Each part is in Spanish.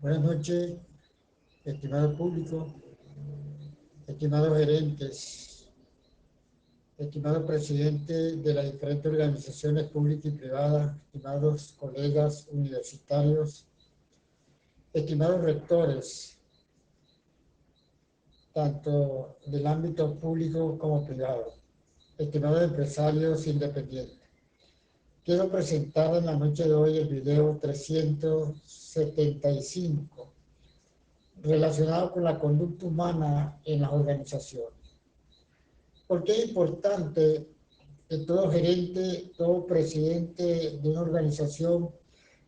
Buenas noches, estimado público, estimados gerentes, estimado presidente de las diferentes organizaciones públicas y privadas, estimados colegas universitarios, estimados rectores, tanto del ámbito público como privado, estimados empresarios independientes. Quiero presentar en la noche de hoy el video 375 relacionado con la conducta humana en las organizaciones. Porque es importante que todo gerente, todo presidente de una organización,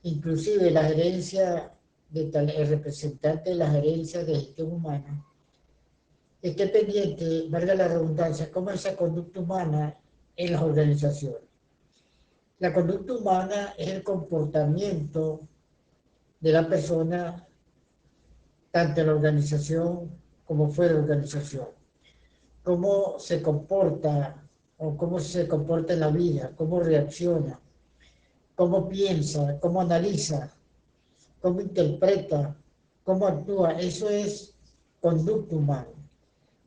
inclusive la gerencia, el representante de la gerencia de gestión humana, esté pendiente, valga la redundancia, cómo es esa conducta humana en las organizaciones. La conducta humana es el comportamiento de la persona, tanto en la organización como fuera de la organización. Cómo se comporta o cómo se comporta en la vida, cómo reacciona, cómo piensa, cómo analiza, cómo interpreta, cómo actúa. Eso es conducta humana.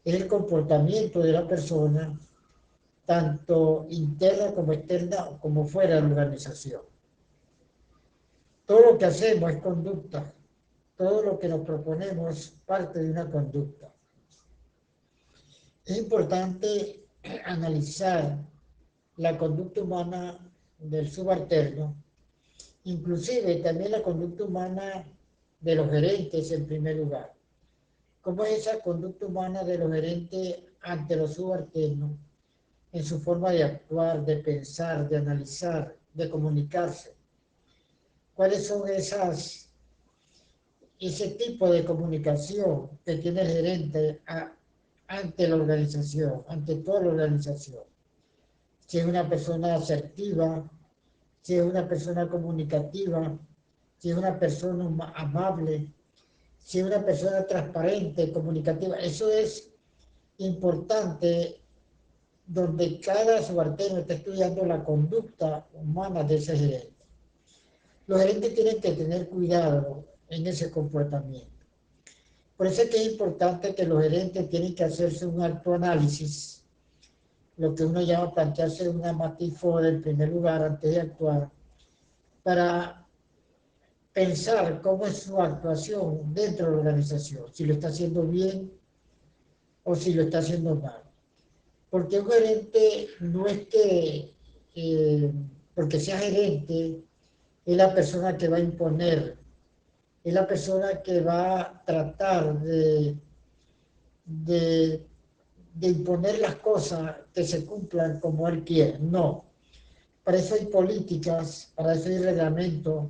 Es el comportamiento de la persona, tanto interna como externa, como fuera de la organización. Todo lo que hacemos es conducta. Todo lo que nos proponemos es parte de una conducta. Es importante analizar la conducta humana del subalterno, inclusive también la conducta humana de los gerentes en primer lugar. ¿Cómo es esa conducta humana de los gerentes ante los subalternos en su forma de actuar, de pensar, de analizar, de comunicarse? ¿Cuáles son ese tipo de comunicación que tiene el gerente ante la organización, ante toda la organización? Si es una persona asertiva, si es una persona comunicativa, si es una persona amable, si es una persona transparente, comunicativa. Eso es importante, donde cada subalterno está estudiando la conducta humana de ese gerente. Los gerentes tienen que tener cuidado en ese comportamiento. Por eso es que es importante que los gerentes tienen que hacerse un alto análisis, lo que uno llama plantearse una matiz en primer lugar antes de actuar, para pensar cómo es su actuación dentro de la organización, si lo está haciendo bien o si lo está haciendo mal. Porque un gerente no es que, porque sea gerente, es la persona que va a imponer, es la persona que va a tratar de, de imponer las cosas que se cumplan como él quiere. No. Para eso hay políticas, para eso hay reglamentos,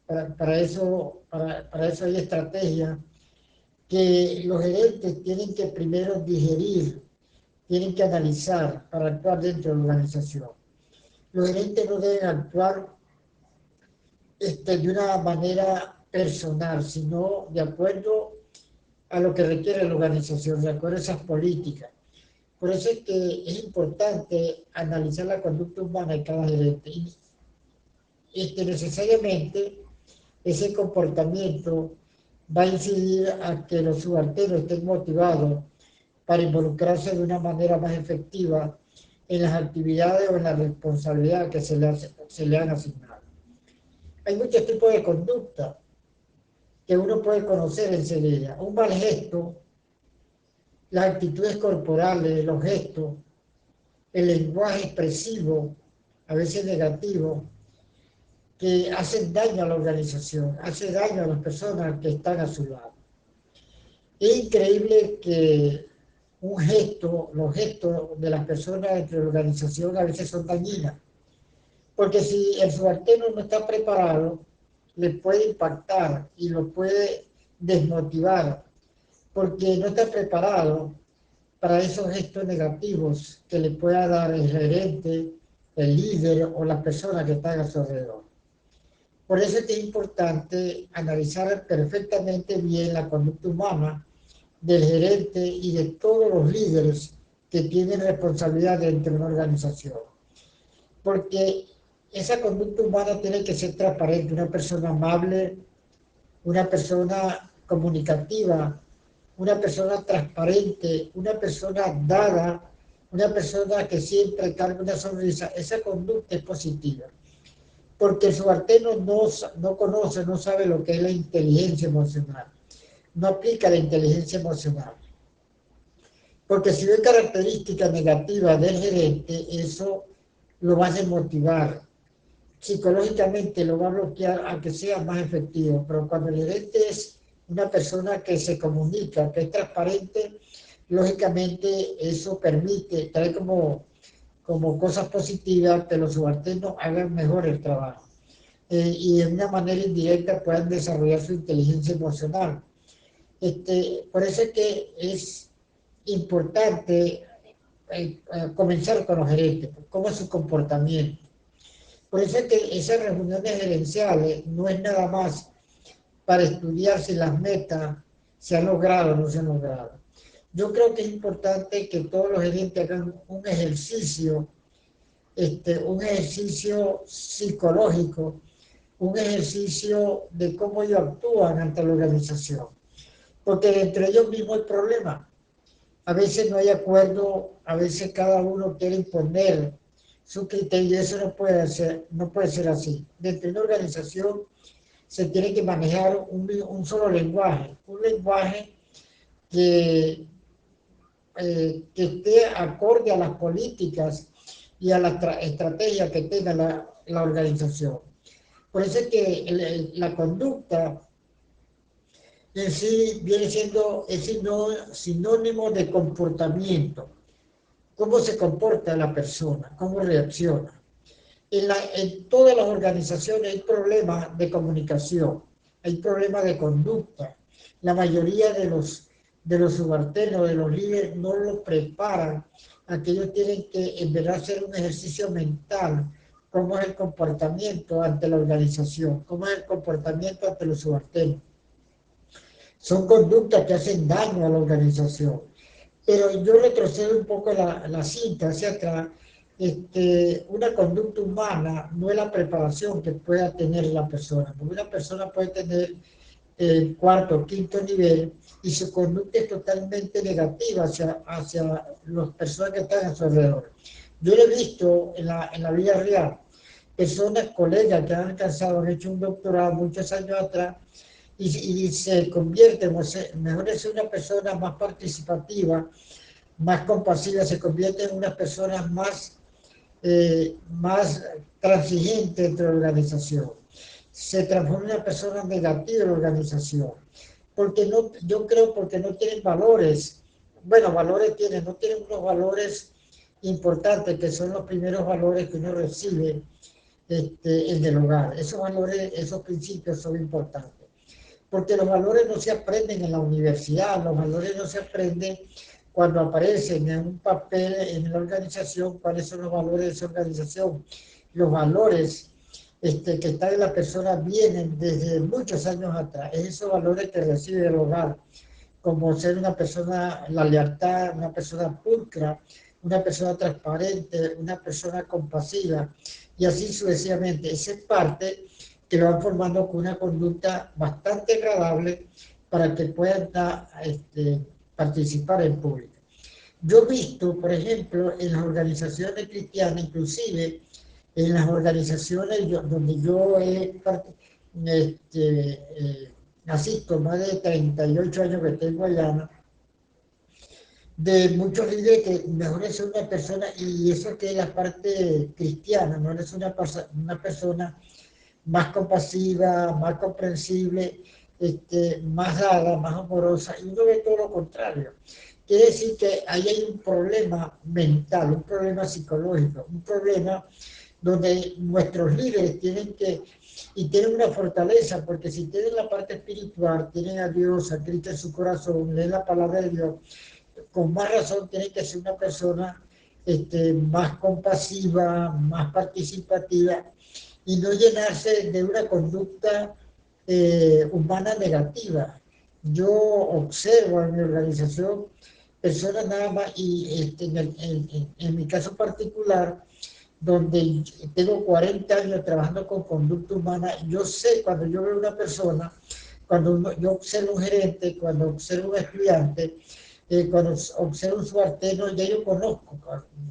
para eso hay estrategia que los gerentes tienen que primero digerir, tienen que analizar para actuar dentro de la organización. Los gerentes no deben actuar de una manera personal, sino de acuerdo a lo que requiere la organización, de acuerdo a esas políticas. Por eso es que es importante analizar la conducta humana de cada gerente. Y necesariamente ese comportamiento va a incidir a que los subalternos estén motivados para involucrarse de una manera más efectiva en las actividades o en la responsabilidad que se le han asignado. Hay muchos tipos de conducta que uno puede conocer enseguida. Un mal gesto, las actitudes corporales, los gestos, el lenguaje expresivo, a veces negativo, que hacen daño a la organización, hace daño a las personas que están a su lado. Es increíble que los gestos de las personas entre la organización a veces son dañinas, porque si el subalterno no está preparado, le puede impactar y lo puede desmotivar, porque no está preparado para esos gestos negativos que le pueda dar el gerente, el líder o las personas que están a su alrededor. Por eso es que es importante analizar perfectamente bien la conducta humana del gerente y de todos los líderes que tienen responsabilidad dentro de una organización. Porque esa conducta humana tiene que ser transparente, una persona amable, una persona comunicativa, una persona transparente, una persona dada, una persona que siempre carga una sonrisa. Esa conducta es positiva, porque el subalterno no conoce, no sabe lo que es la inteligencia emocional, no aplica la inteligencia emocional. Porque si ve características negativas del gerente, eso lo va a desmotivar. Psicológicamente lo va a bloquear a que sea más efectivo. Pero cuando el gerente es una persona que se comunica, que es transparente, lógicamente eso permite, trae como cosas positivas que los subalternos hagan mejor el trabajo. Y de una manera indirecta puedan desarrollar su inteligencia emocional. Por eso es que es importante comenzar con los gerentes, cómo es su comportamiento. Por eso es que esas reuniones gerenciales no es nada más para estudiar si las metas se han logrado o no se han logrado. Yo creo que es importante que todos los gerentes hagan un ejercicio psicológico, un ejercicio de cómo ellos actúan ante la organización. Porque entre ellos mismos hay problemas. A veces no hay acuerdo, a veces cada uno quiere imponer su criterio, eso no puede ser así. Dentro de una organización se tiene que manejar un solo lenguaje, un lenguaje que, que esté acorde a las políticas y a la estrategia que tenga la organización. Por eso es que la conducta en sí viene siendo sinónimo de comportamiento. Cómo se comporta la persona, cómo reacciona. En todas las organizaciones hay problemas de comunicación, hay problemas de conducta. La mayoría de los subalternos, de los líderes, no lo preparan a que ellos tienen que en verdad hacer un ejercicio mental, cómo es el comportamiento ante la organización, cómo es el comportamiento ante los subalternos. Son conductas que hacen daño a la organización. Pero yo retrocedo un poco la cinta hacia atrás. Una conducta humana no es la preparación que pueda tener la persona, porque una persona puede tener cuarto o quinto nivel y su conducta es totalmente negativa hacia las personas que están a su alrededor. Yo lo he visto en la vida real, personas, colegas que han alcanzado, han hecho un doctorado muchos años atrás y se convierten, mejor es una persona más participativa, más compasiva, se convierte en una persona más transigente entre la organización. Se transforma en una persona negativa en la organización. Yo creo porque no tienen valores. Bueno, valores tienen, no tienen unos valores importantes, que son los primeros valores que uno recibe en el hogar. Esos valores, esos principios son importantes. Porque los valores no se aprenden en la universidad, los valores no se aprenden cuando aparecen en un papel en la organización, cuáles son los valores de esa organización. Los valores que están en la persona vienen desde muchos años atrás. Es esos valores que recibe el hogar, como ser una persona, la lealtad, una persona pulcra, una persona transparente, una persona compasiva, y así sucesivamente. Esa es parte que lo van formando con una conducta bastante agradable para que puedan participar en público. Yo he visto, por ejemplo, en las organizaciones cristianas, inclusive en las organizaciones donde yo asisto, más de 38 años que tengo allá, de muchos líderes que mejor es una persona, y eso que es la parte cristiana, no es una persona más compasiva, más comprensible, más dada, más amorosa, y uno ve todo lo contrario. Quiere decir que ahí hay un problema mental, un problema psicológico, un problema donde nuestros líderes tienen una fortaleza, porque si tienen la parte espiritual, tienen a Dios, a Cristo en su corazón, leen la palabra de Dios, con más razón tienen que ser una persona más compasiva, más participativa, y no llenarse de una conducta humana negativa. Yo observo en mi organización personas nada más, y en mi caso particular, donde tengo 40 años trabajando con conducta humana, yo sé cuando yo veo una persona yo observo un gerente, cuando observo un estudiante, cuando observo un subalterno, ya yo conozco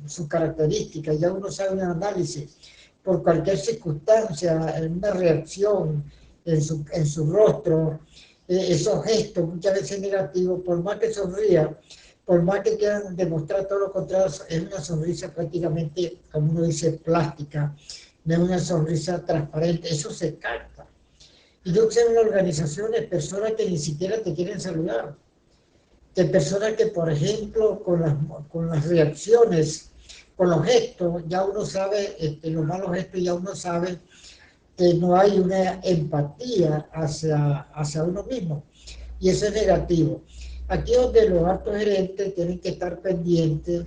sus características, ya uno sabe un análisis por cualquier circunstancia, en una reacción en su rostro, esos gestos muchas veces negativos, por más que sonría, por más que quieran demostrar todo lo contrario, es una sonrisa prácticamente, como uno dice, plástica, no es una sonrisa transparente, eso se capta. Y yo observo en organizaciones personas que ni siquiera te quieren saludar, de personas que, por ejemplo, con las reacciones, con los gestos, ya uno sabe, los malos gestos, ya uno sabe que no hay una empatía hacia uno mismo. Y eso es negativo. Aquí es donde los altos gerentes tienen que estar pendientes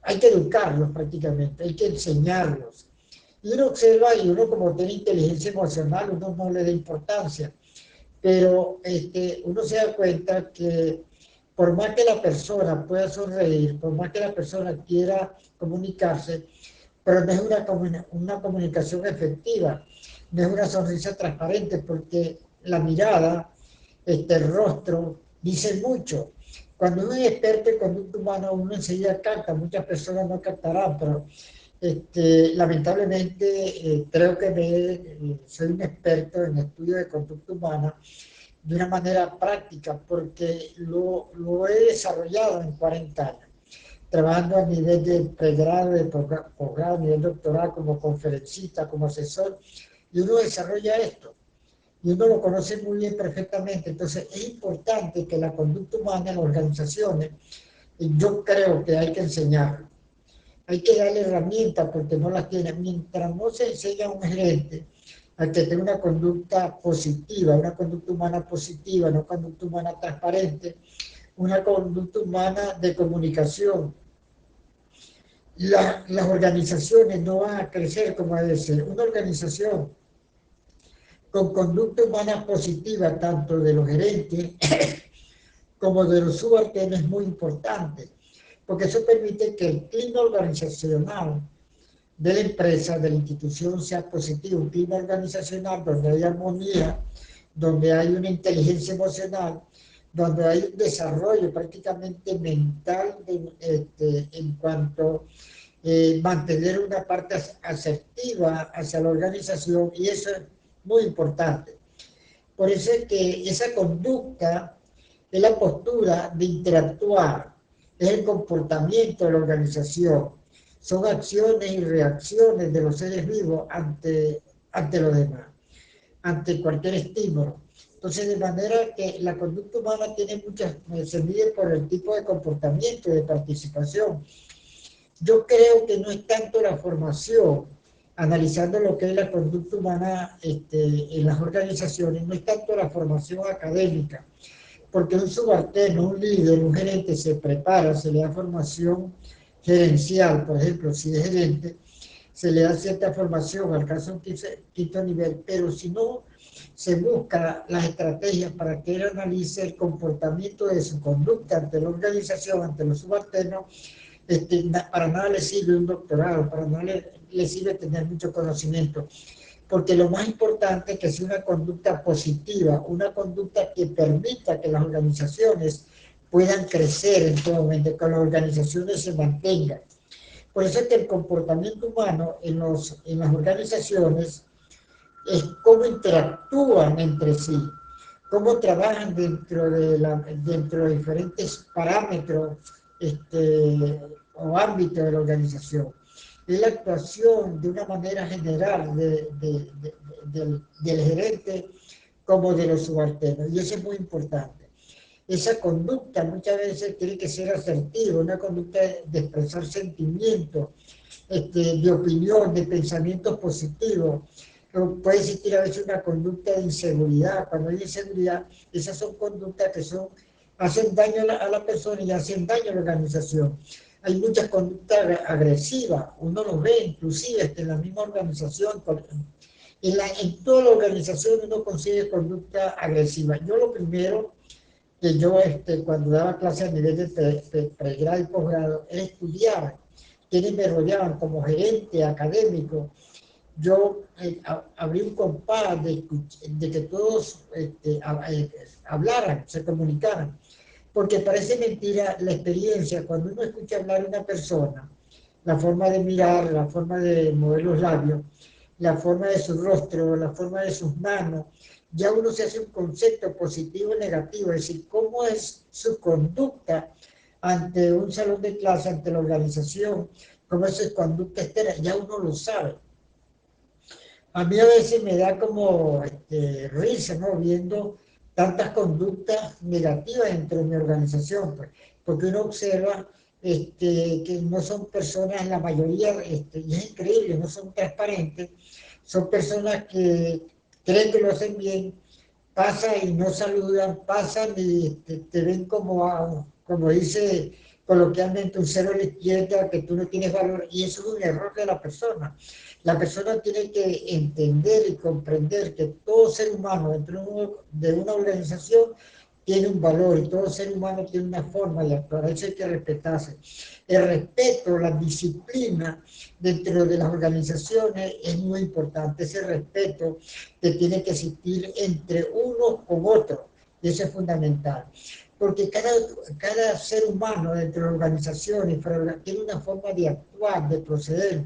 hay que educarlos prácticamente, hay que enseñarlos. Y uno observa y uno como tiene inteligencia emocional, uno no le da importancia, pero uno se da cuenta que por más que la persona pueda sonreír, por más que la persona quiera comunicarse, pero no es una comunicación efectiva, no es una sonrisa transparente, porque la mirada, el rostro, dice mucho. Cuando uno es experto en conducta humana, uno enseguida capta, muchas personas no captarán, pero lamentablemente creo que soy un experto en estudio de conducta humana de una manera práctica, porque lo he desarrollado en 40 años, trabajando a nivel de pregrado, de posgrado, a nivel doctoral, como conferencista, como asesor, y uno desarrolla esto, y uno lo conoce muy bien perfectamente. Entonces es importante que la conducta humana en las organizaciones, yo creo que hay que enseñarlo, hay que darle herramientas porque no las tiene. Mientras no se enseña a un gerente a que tenga una conducta positiva, una conducta humana positiva, una conducta humana transparente, una conducta humana de comunicación, las organizaciones no van a crecer como debe ser. Una organización con conducta humana positiva, tanto de los gerentes como de los subalternos, es muy importante, porque eso permite que el clima organizacional de la empresa, de la institución, sea positivo, un clima organizacional donde hay armonía, donde hay una inteligencia emocional, donde hay un desarrollo prácticamente mental en cuanto mantener una parte asertiva hacia la organización, y eso es muy importante. Por eso es que esa conducta es la postura de interactuar, es el comportamiento de la organización, son acciones y reacciones de los seres vivos ante los demás, ante cualquier estímulo. Entonces, de manera que la conducta humana tiene se mide por el tipo de comportamiento, de participación. Yo creo que no es tanto la formación, analizando lo que es la conducta humana en las organizaciones, no es tanto la formación académica, porque un subalterno, un líder, un gerente se prepara, se le da formación gerencial, por ejemplo, si es gerente, se le da cierta formación, alcanza un quinto nivel, pero si no se busca las estrategias para que él analice el comportamiento de su conducta ante la organización, ante los subalternos, para nada le sirve un doctorado, para nada le sirve tener mucho conocimiento, porque lo más importante es que sea una conducta positiva, una conducta que permita que las organizaciones puedan crecer en todo momento, que las organizaciones se mantengan. Por eso es que el comportamiento humano en las organizaciones es cómo interactúan entre sí, cómo trabajan dentro de diferentes parámetros o ámbitos de la organización. Es la actuación de una manera general del gerente como de los subalternos, y eso es muy importante. Esa conducta muchas veces tiene que ser asertiva, una conducta de expresar sentimientos, de opinión, de pensamientos positivos. Puede existir a veces una conducta de inseguridad. Cuando hay inseguridad, esas son conductas que hacen daño a la persona y hacen daño a la organización. Hay muchas conductas agresivas, uno los ve inclusive en la misma organización. En toda la organización uno consigue conducta agresiva. Yo lo primero que yo cuando daba clases a nivel de pregrado y posgrado, era estudiar quienes me rodeaban como gerente académico, yo abrí un compás de que todos hablaran, se comunicaran. Porque parece mentira la experiencia, cuando uno escucha hablar a una persona, la forma de mirar, la forma de mover los labios, la forma de su rostro, la forma de sus manos, ya uno se hace un concepto positivo y negativo, es decir, cómo es su conducta ante un salón de clase, ante la organización, cómo es su conducta externa, ya uno lo sabe. A mí a veces me da como risa, ¿no? Viendo tantas conductas negativas dentro de mi organización, pues, porque uno observa que no son personas, la mayoría, y es increíble, no son transparentes, son personas que creen que lo hacen bien, pasan y no saludan, pasan y te ven como, como dice coloquialmente, un cero a la izquierda, que tú no tienes valor, y eso es un error de la persona. La persona tiene que entender y comprender que todo ser humano dentro de una organización tiene un valor y todo ser humano tiene una forma de actuar, eso hay que respetarse. El respeto, la disciplina dentro de las organizaciones es muy importante, ese respeto que tiene que existir entre uno con otro, y eso es fundamental. Porque cada ser humano dentro de la organización tiene una forma de actuar, de proceder,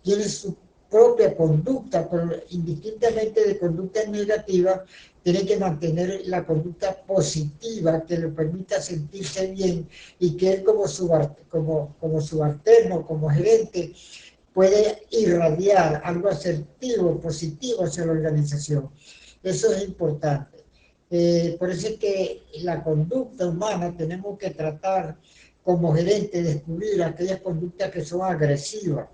tiene su propia conducta, pero indistintamente de conducta negativa, tiene que mantener la conducta positiva que le permita sentirse bien y que él como subalterno, como gerente, puede irradiar algo asertivo, positivo hacia la organización. Eso es importante. Por eso es que la conducta humana tenemos que tratar como gerente, descubrir aquellas conductas que son agresivas,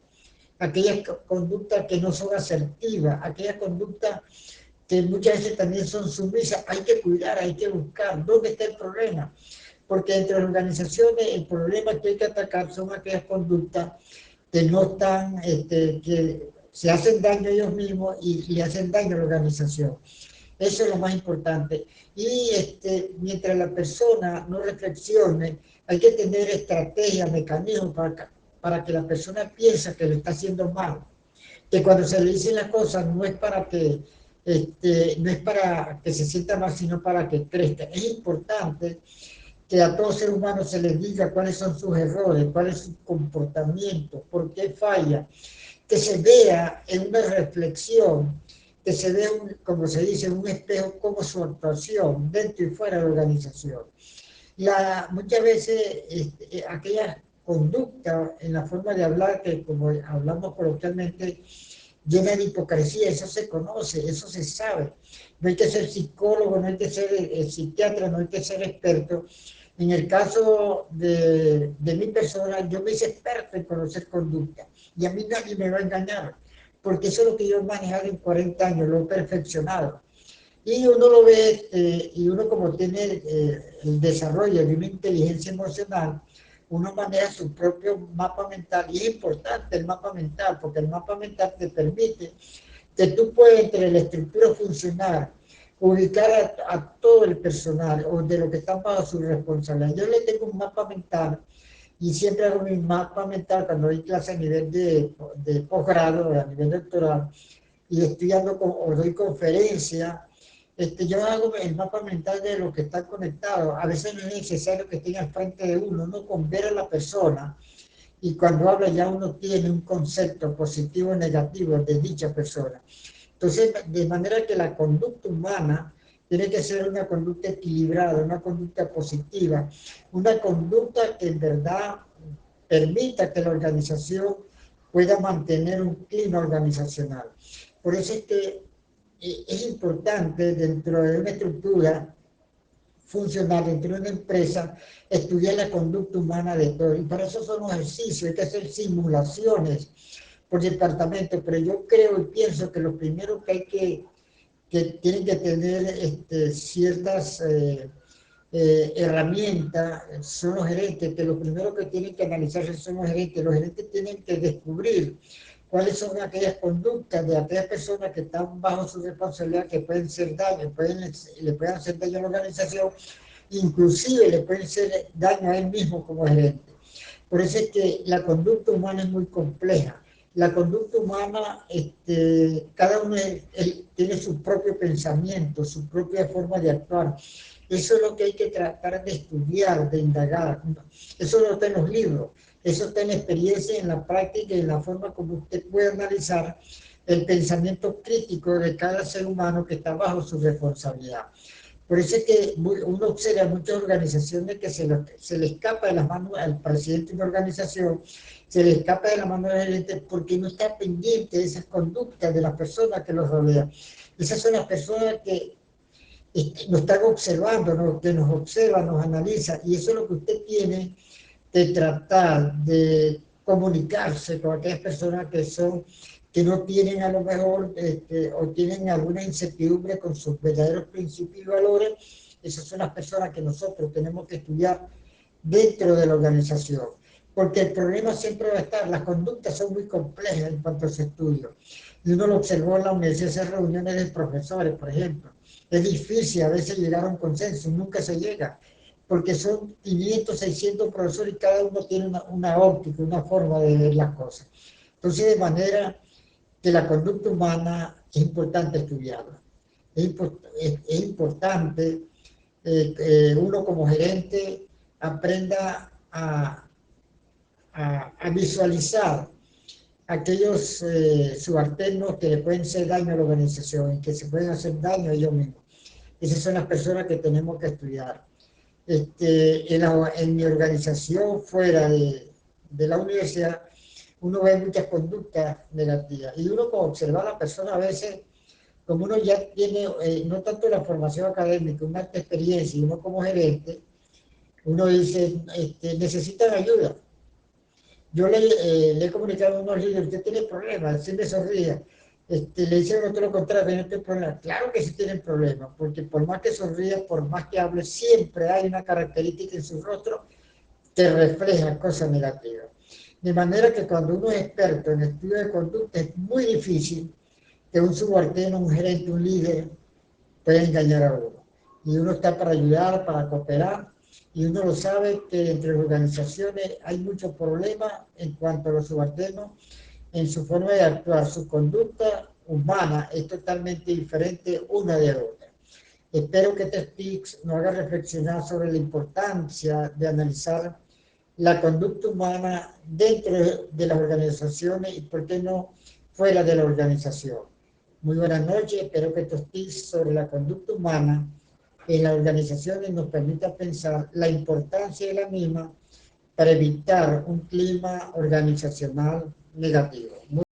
aquellas conductas que no son asertivas, aquellas conductas que muchas veces también son sumisas. Hay que cuidar, hay que buscar dónde está el problema, porque entre las organizaciones el problema que hay que atacar son aquellas conductas que no están, que se hacen daño a ellos mismos y le hacen daño a la organización. Eso es lo más importante. Y mientras la persona no reflexione, hay que tener estrategias, mecanismos para que la persona piense que lo está haciendo mal. Que cuando se le dicen las cosas no es para que, no es para que se sienta mal, sino para que crezca. Es importante que a todo ser humano se les diga cuáles son sus errores, cuál es su comportamiento, por qué falla, que se vea en una reflexión, que se vea, como se dice, un espejo como su actuación dentro y fuera de la organización. Muchas veces aquellas conductas en la forma de hablar, que como hablamos coloquialmente, llena de hipocresía, eso se conoce, eso se sabe. No hay que ser psicólogo, no hay que ser psiquiatra, no hay que ser experto. En el caso de mi persona, yo me hice experto en conocer conducta y a mí nadie me va a engañar, porque eso es lo que yo he manejado en 40 años, lo he perfeccionado. Y uno lo ve, y uno como tiene el desarrollo de una inteligencia emocional, uno maneja su propio mapa mental, y es importante el mapa mental, porque el mapa mental te permite que tú puedas, entre la estructura funcional, ubicar a todo el personal o de lo que está bajo su responsabilidad. Yo le tengo un mapa mental y siempre hago mi mapa mental cuando doy clase a nivel de posgrado, a nivel doctoral, y estoy dando o doy conferencia. Yo hago el mapa mental de los que están conectados. A veces no es necesario que estén al frente de uno, uno con ver a la persona, y cuando habla ya uno tiene un concepto positivo o negativo de dicha persona. Entonces, de manera que la conducta humana tiene que ser una conducta equilibrada, una conducta positiva, una conducta que en verdad permita que la organización pueda mantener un clima organizacional. Por eso es que es importante dentro de una estructura funcional, dentro de una empresa, estudiar la conducta humana de todos. Y para eso son los ejercicios, hay que hacer simulaciones por departamento, pero yo creo y pienso que lo primero que tienen que tener ciertas herramientas son los gerentes, que lo primero que tienen que analizarse son los gerentes tienen que descubrir cuáles son aquellas conductas de aquellas personas que están bajo su responsabilidad, que pueden ser daño, le pueden hacer daño a la organización, inclusive le pueden hacer daño a él mismo como gerente. Por eso es que la conducta humana es muy compleja La conducta humana, cada uno tiene su propio pensamiento, su propia forma de actuar. Eso es lo que hay que tratar de estudiar, de indagar. Eso no está en los libros, eso está en la experiencia, en la práctica y en la forma como usted puede analizar el pensamiento crítico de cada ser humano que está bajo su responsabilidad. Por eso es que uno observa muchas organizaciones que se le escapa de las manos al presidente de una organización, se le escapa de la mano del gerente porque no está pendiente de esas conductas de las personas que los rodean. Esas son las personas que nos están observando, que nos observan, nos analizan, y eso es lo que usted tiene de tratar de comunicarse con aquellas personas que no tienen a lo mejor o tienen alguna incertidumbre con sus verdaderos principios y valores. Esas son las personas que nosotros tenemos que estudiar dentro de la organización, porque el problema siempre va a estar, las conductas son muy complejas en cuanto a su estudio, y uno lo observó en la universidad, esas reuniones de profesores, por ejemplo, es difícil a veces llegar a un consenso, nunca se llega, porque son 500, 600 profesores y cada uno tiene una óptica, una forma de ver las cosas. Entonces, de manera que la conducta humana es importante estudiarla. Es importante uno como gerente aprenda a visualizar aquellos subalternos que le pueden hacer daño a la organización y que se pueden hacer daño a ellos mismos. Esas son las personas que tenemos que estudiar. En mi organización, fuera de la universidad, uno ve muchas conductas negativas y uno como observa a la persona a veces, como uno ya tiene no tanto la formación académica, una alta experiencia, y uno como gerente, uno dice, necesitan ayuda. Yo le he comunicado a unos líderes, usted tiene problemas, siempre sonríe. Le dicen todo lo contrario, no tiene problemas. Claro que sí tienen problemas, porque por más que sonríe, por más que hable, siempre hay una característica en su rostro que refleja cosas negativas. De manera que cuando uno es experto en estudio de conducta, es muy difícil que un subalterno, un gerente, un líder pueda engañar a uno. Y uno está para ayudar, para cooperar, y uno lo sabe que entre las organizaciones hay muchos problemas en cuanto a los subalternos, en su forma de actuar, su conducta humana es totalmente diferente una de otra. Espero que este tips nos haga reflexionar sobre la importancia de analizar la conducta humana dentro de las organizaciones y, por qué no, fuera de la organización. Muy buenas noches, espero que estos tips sobre la conducta humana en las organizaciones nos permitan pensar la importancia de la misma para evitar un clima organizacional negativo.